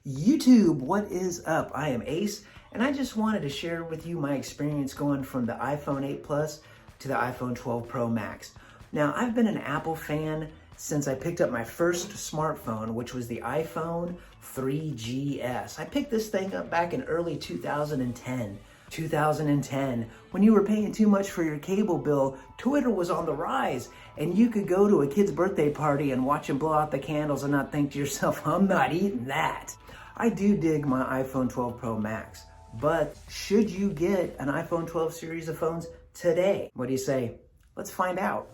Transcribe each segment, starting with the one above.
YouTube, what is up? I am Ace, and I just wanted to share with you my experience going from the iPhone 8 Plus to the iPhone 12 Pro Max. Now, I've been an Apple fan since I picked up my first smartphone, which was the iPhone 3GS. I picked this thing up back in early 2010. 2010, when you were paying too much for your cable bill, Twitter was on the rise, and you could go to a kid's birthday party and watch him blow out the candles and not think to yourself, I'm not eating that. I do dig my iPhone 12 Pro Max, but should you get an iPhone 12 series of phones today? What do you say? Let's find out.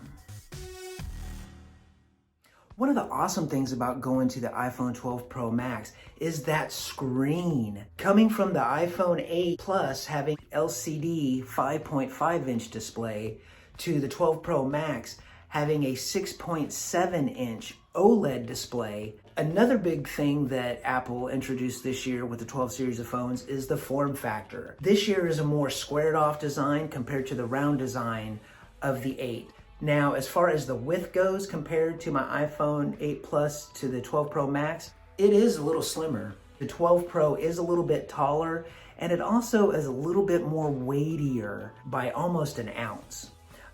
One of the awesome things about going to the iPhone 12 Pro Max is that screen. Coming from the iPhone 8 Plus having LCD 5.5-inch display to the 12 Pro Max having a 6.7-inch OLED display. Another big thing that Apple introduced this year with the 12 series of phones is the form factor. This year is a more squared off design compared to the round design of the 8. Now, as far as the width goes compared to my iPhone 8 Plus to the 12 Pro Max, it is a little slimmer. The 12 Pro is a little bit taller, and it also is a little bit more weightier by almost an ounce.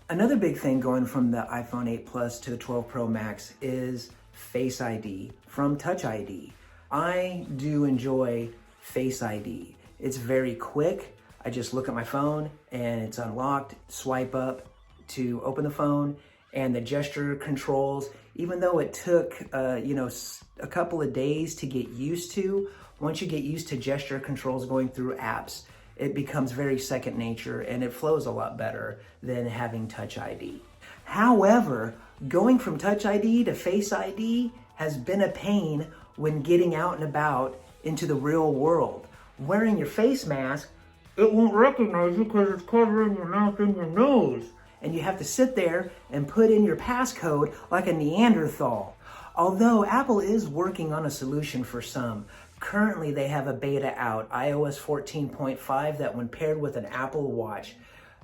Another big thing going from the iPhone 8 Plus to the 12 Pro Max is Face ID from Touch ID. I do enjoy Face ID. It's very quick. I just look at my phone and it's unlocked, swipe up to open the phone, and the gesture controls, even though it took a couple of days to get used to, once you get used to gesture controls going through apps, it becomes very second nature and it flows a lot better than having Touch ID. However, going from Touch ID to Face ID has been a pain when getting out and about into the real world. Wearing your face mask, it won't recognize you because it's covering your mouth and your nose. And you have to sit there and put in your passcode like a Neanderthal. Although Apple is working on a solution for some. Currently they have a beta out, iOS 14.5, that when paired with an Apple Watch,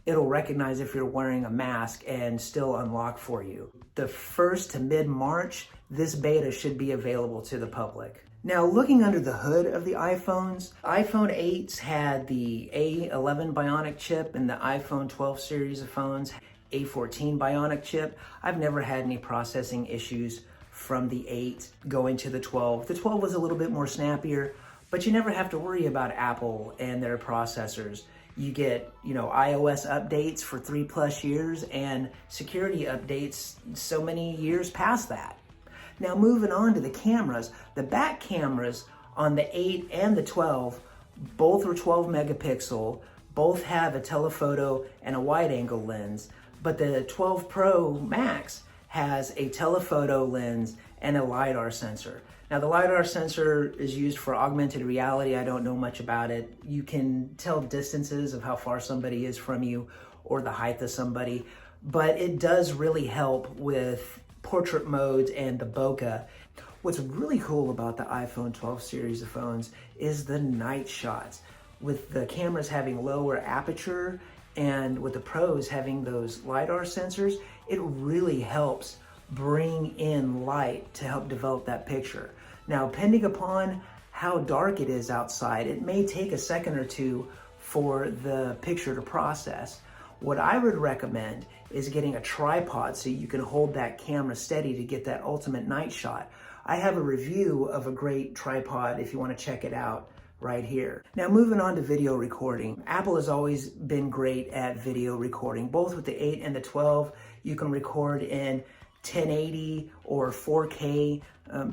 it'll recognize if you're wearing a mask and still unlock for you. The 1st to mid-March, this beta should be available to the public. Now, looking under the hood of the iPhones, iPhone 8s had the A11 Bionic chip, and the iPhone 12 series of phones, A14 Bionic chip. I've never had any processing issues from the 8 going to the 12. The 12 was a little bit more snappier, but you never have to worry about Apple and their processors. You get, iOS updates for 3+ years and security updates so many years past that. Now, moving on to the cameras, the back cameras on the 8 and the 12, both are 12 megapixel, both have a telephoto and a wide angle lens, but the 12 Pro Max has a telephoto lens and a LiDAR sensor. Now, the LiDAR sensor is used for augmented reality. I don't know much about it. You can tell distances of how far somebody is from you or the height of somebody, but it does really help with portrait modes and the bokeh. What's really cool about the iPhone 12 series of phones is the night shots. With the cameras having lower aperture and with the pros having those LiDAR sensors, it really helps bring in light to help develop that picture. Now, depending upon how dark it is outside, it may take a second or two for the picture to process. What I would recommend is getting a tripod so you can hold that camera steady to get that ultimate night shot. I have a review of a great tripod if you want to check it out right here. Now, moving on to video recording. Apple has always been great at video recording. Both with the 8 and the 12, you can record in 1080 or 4K,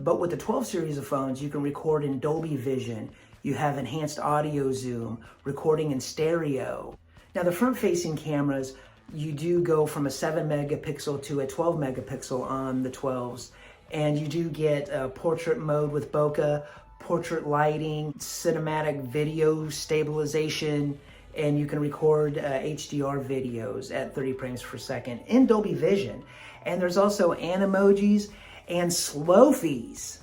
but with the 12 series of phones, you can record in Dolby Vision. You have enhanced audio zoom, recording in stereo. Now, the front-facing cameras, you do go from a 7 megapixel to a 12 megapixel on the 12s, and you do get portrait mode with bokeh, portrait lighting, cinematic video stabilization, and you can record HDR videos at 30 frames per second in Dolby Vision. And there's also animojis and slow-fies.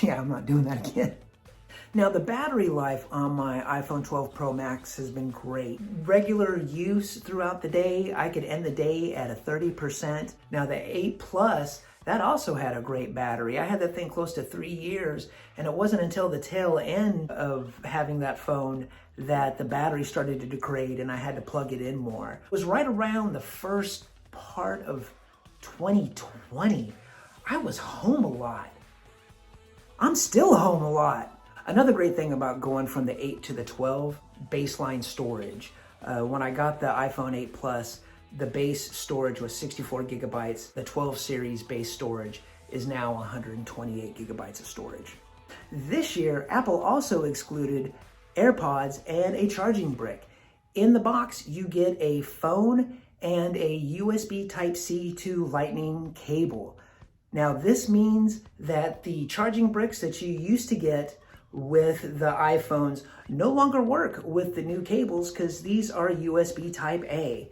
Yeah, I'm not doing that again. Now, the battery life on my iPhone 12 Pro Max has been great. Regular use throughout the day, I could end the day at a 30%. Now, the 8 Plus That also had a great battery. I had that thing close to 3 years, and it wasn't until the tail end of having that phone that the battery started to degrade and I had to plug it in more. It was right around the first part of 2020. I was home a lot. I'm still home a lot. Another great thing about going from the 8 to the 12, baseline storage. When I got the iPhone 8 Plus, the base storage was 64 gigabytes. The 12 series base storage is now 128 gigabytes of storage. This year, Apple also excluded AirPods and a charging brick. In the box, you get a phone and a USB Type-C to Lightning cable. Now, this means that the charging bricks that you used to get with the iPhones no longer work with the new cables because these are USB Type A.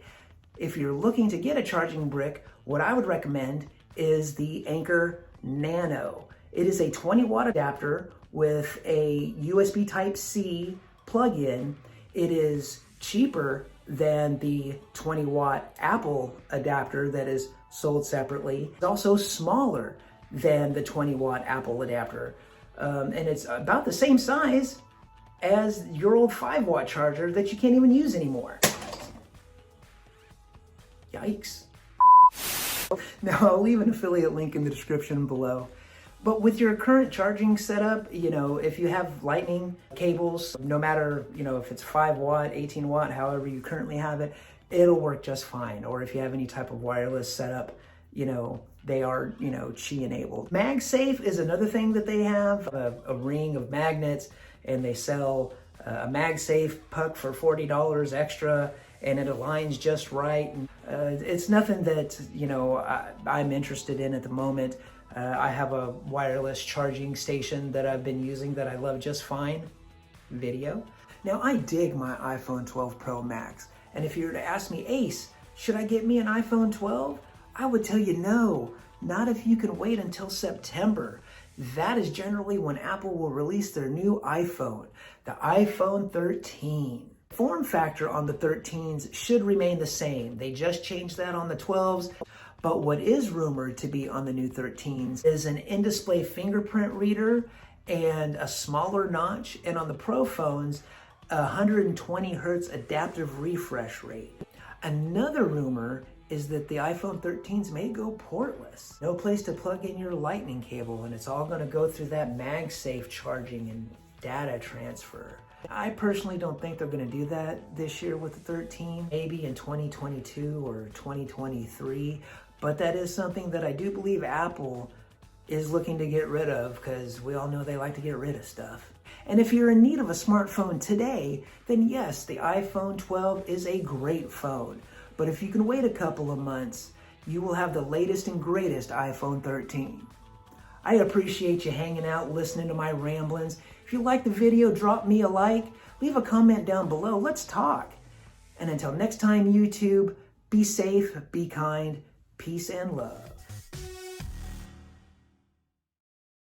If you're looking to get a charging brick, what I would recommend is the Anker Nano. It is a 20-watt adapter with a USB Type-C plug-in. It is cheaper than the 20-watt Apple adapter that is sold separately. It's also smaller than the 20-watt Apple adapter. And it's about the same size as your old 5-watt charger that you can't even use anymore. Yikes. Now, I'll leave an affiliate link in the description below. But with your current charging setup, if you have Lightning cables, no matter, if it's 5-watt, 18-watt, however you currently have it, it'll work just fine. Or if you have any type of wireless setup, they are, Qi enabled. MagSafe is another thing that they have, a ring of magnets, and they sell a MagSafe Puck for $40 extra, and it aligns just right. It's nothing that, I'm interested in at the moment. I have a wireless charging station that I've been using that I love just fine. Video. Now, I dig my iPhone 12 Pro Max, and if you were to ask me, Ace, should I get me an iPhone 12? I would tell you no, not if you can wait until September. That is generally when Apple will release their new iPhone, the iPhone 13. Form factor on the 13s should remain the same. They just changed that on the 12s. But what is rumored to be on the new 13s is an in-display fingerprint reader and a smaller notch. And on the Pro phones, 120 hertz adaptive refresh rate. Another rumor is that the iPhone 13s may go portless. No place to plug in your Lightning cable, and it's all going to go through that MagSafe charging and data transfer. I personally don't think they're going to do that this year with the 13, maybe in 2022 or 2023, but that is something that I do believe Apple is looking to get rid of because we all know they like to get rid of stuff. And if you're in need of a smartphone today, then yes, the iPhone 12 is a great phone. But if you can wait a couple of months, you will have the latest and greatest iPhone 13. I appreciate you hanging out, listening to my ramblings. If you like the video, drop me a like, leave a comment down below, let's talk. And until next time, YouTube, be safe, be kind, peace and love.